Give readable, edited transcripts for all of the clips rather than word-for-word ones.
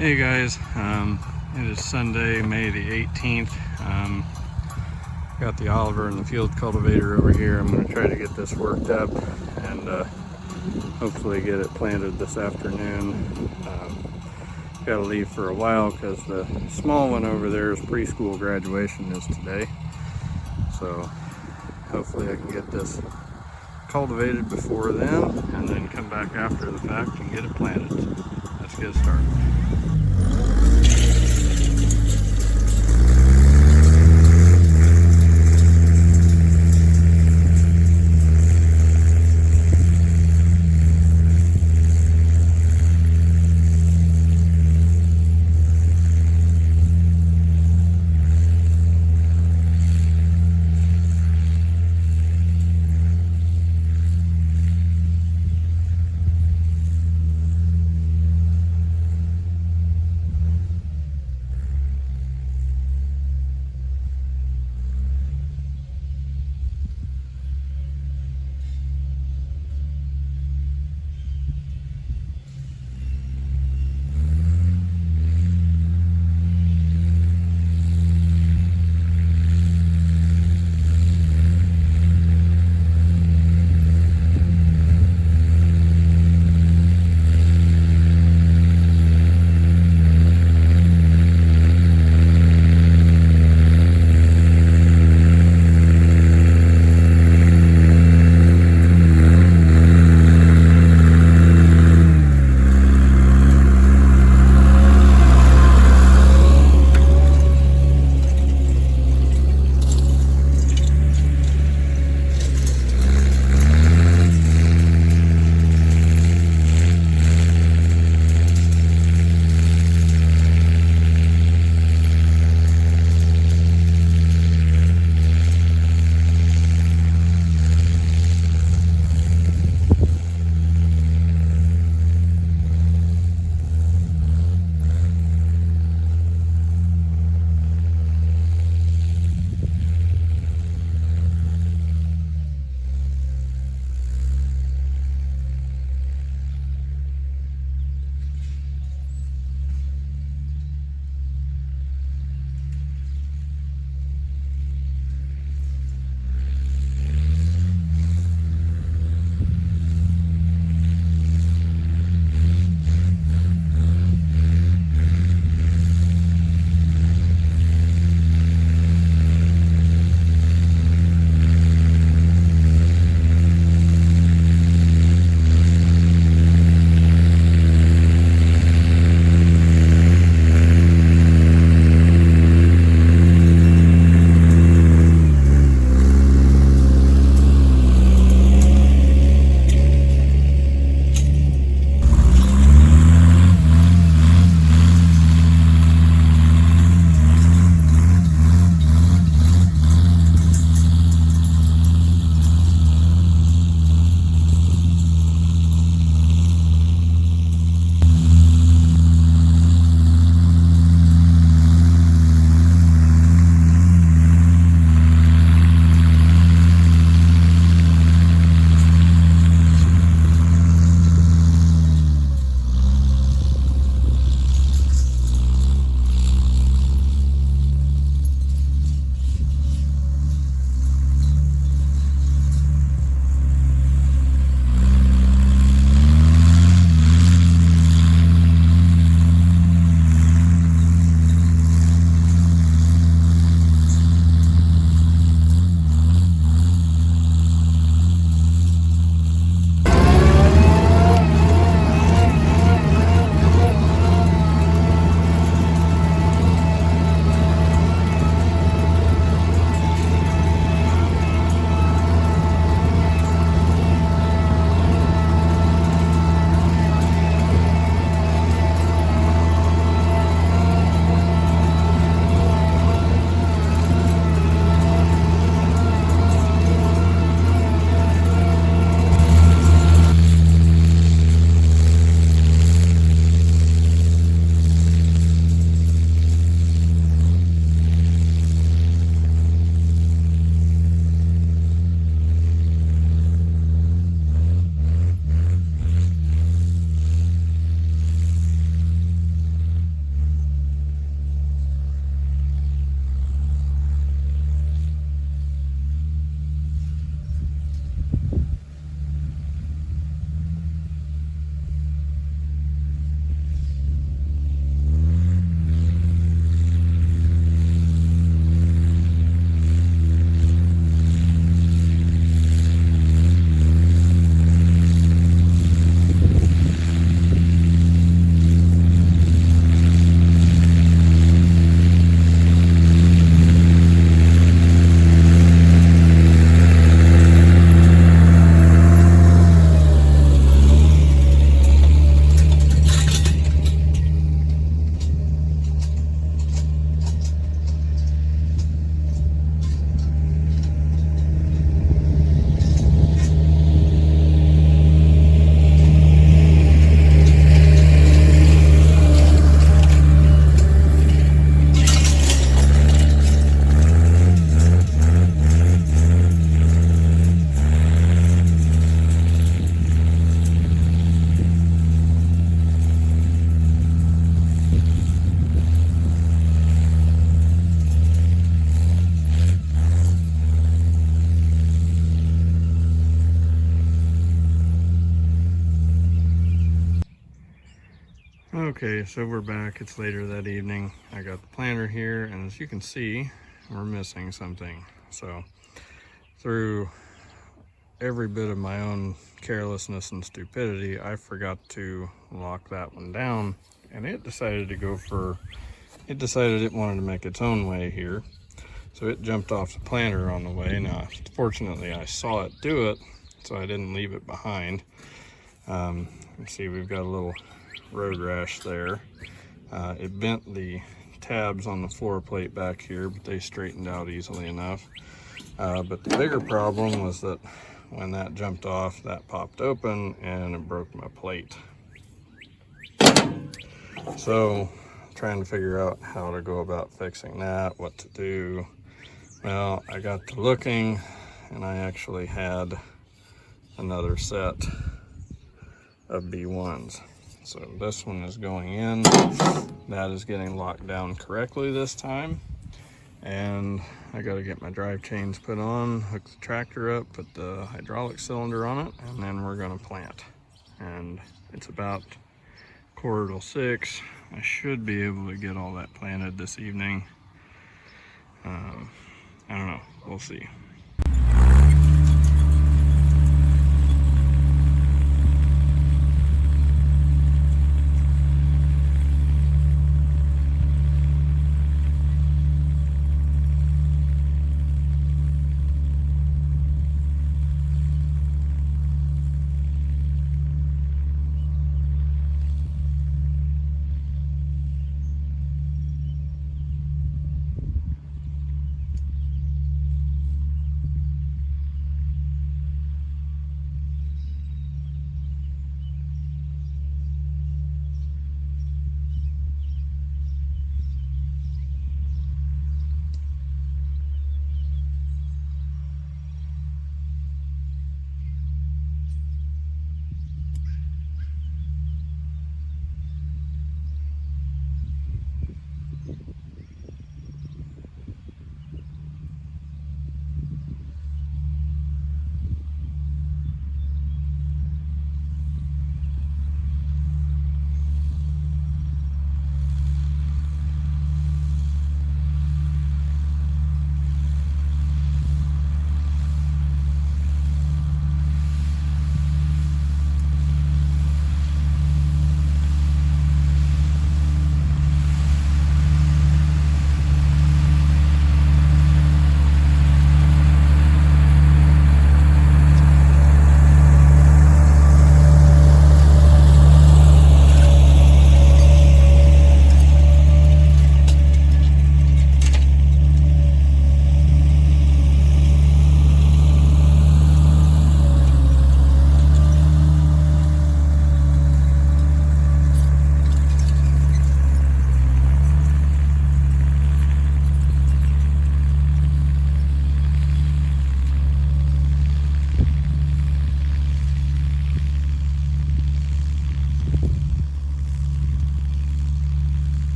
Hey guys, it is Sunday, May the 18th. Got the Oliver and the field cultivator over here. I'm going to try to get this worked up and hopefully get it planted this afternoon. Got to leave for a while because the small one over there's preschool graduation is today. So hopefully I can get this cultivated before then and then come back after the fact and get it planted. Let's get started. Okay, so we're back. It's later that evening. I got the planter here, and as you can see, we're missing something. So through every bit of my own carelessness and stupidity, I forgot to lock that one down, and it decided to go for, it decided it wanted to make its own way here. So it jumped off the planter on the way. Now, fortunately, I saw it do it, so I didn't leave it behind. You see, we've got a little road rash there. It bent the tabs on the floor plate back here, but they straightened out easily enough. But the bigger problem was that when that jumped off, that popped open and it broke my plate. So trying to figure out how to go about fixing that, what to do. Well, I got to looking, and I actually had another set of B1s. So this one is going in. That is getting locked down correctly this time. And I got to get my drive chains put on, hook the tractor up, put the hydraulic cylinder on it, and then we're going to plant. And it's about 5:45. I should be able to get all that planted this evening. I don't know, we'll see.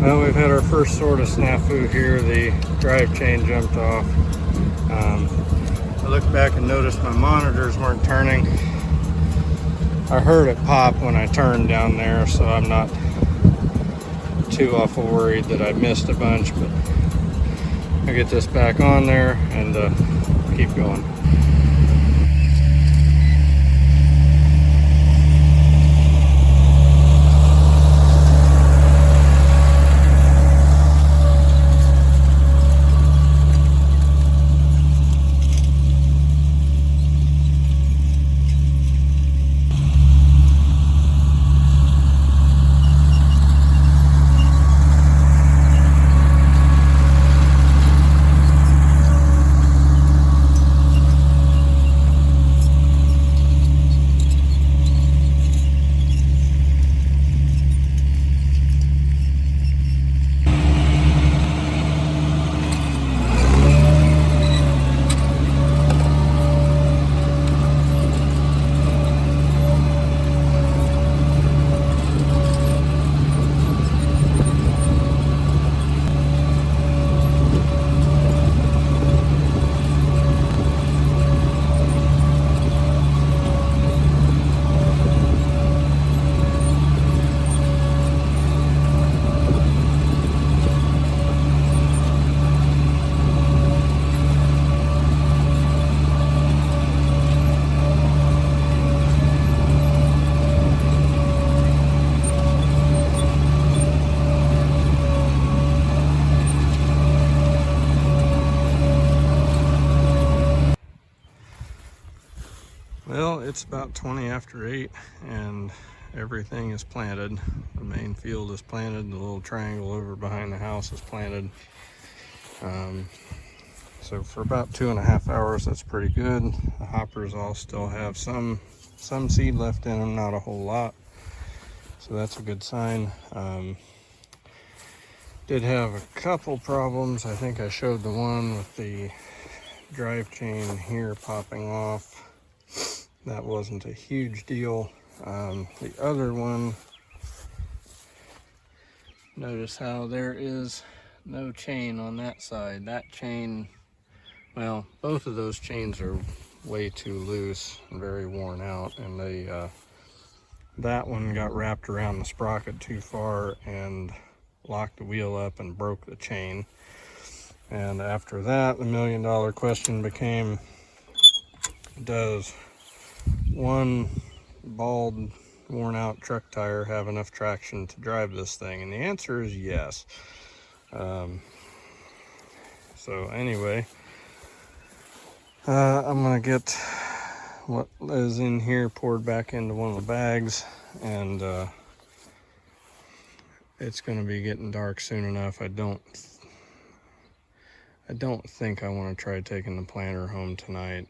Well, we've had our first sort of snafu here. The drive chain jumped off. I looked back and noticed my monitors weren't turning. I heard it pop when I turned down there, so I'm not too awful worried that I missed a bunch, but I'll get this back on there and keep going. Well, it's about 20 after 8 and everything is planted. The main field is planted. The little triangle over behind the house is planted. So for about 2.5 hours, that's pretty good. The hoppers all still have some seed left in them, not a whole lot. So that's a good sign. Did have a couple problems. I think I showed the one with the drive chain here popping off. That wasn't a huge deal. The other one, notice how there is no chain on that side. That chain, well, both of those chains are way too loose and very worn out, and that one got wrapped around the sprocket too far and locked the wheel up and broke the chain. And after that, the million-dollar question became, does one bald, worn-out truck tire have enough traction to drive this thing? And the answer is yes. So anyway, I'm gonna get what is in here poured back into one of the bags, and it's gonna be getting dark soon enough. I don't think I want to try taking the planter home tonight.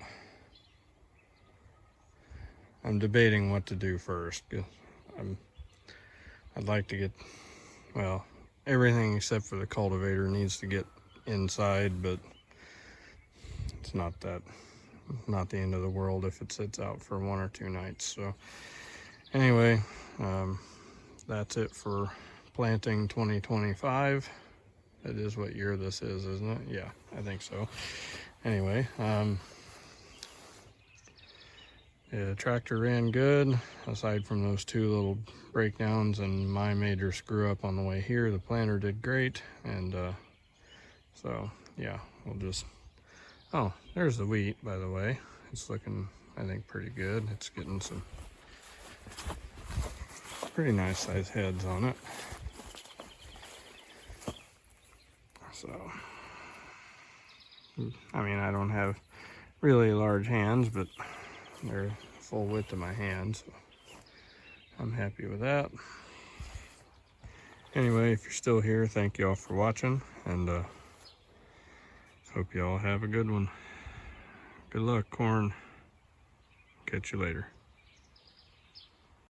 I'm debating what to do first. I'd like to get, well, everything except for the cultivator needs to get inside, but it's not the end of the world if it sits out for 1 or 2 nights. So anyway, that's it for planting 2025. That is what year this is, isn't it? Yeah, I think so. Anyway, the tractor ran good, aside from those 2 little breakdowns and my major screw up on the way here. The planter did great, and so yeah, we'll just, oh, there's the wheat, by the way. It's looking, I think, pretty good. It's getting some pretty nice sized heads on it. So, I mean, I don't have really large hands, but they're full width of my hand, so I'm happy with that. Anyway, if you're still here, thank you all for watching, and hope you all have a good one. Good luck, corn. Catch you later.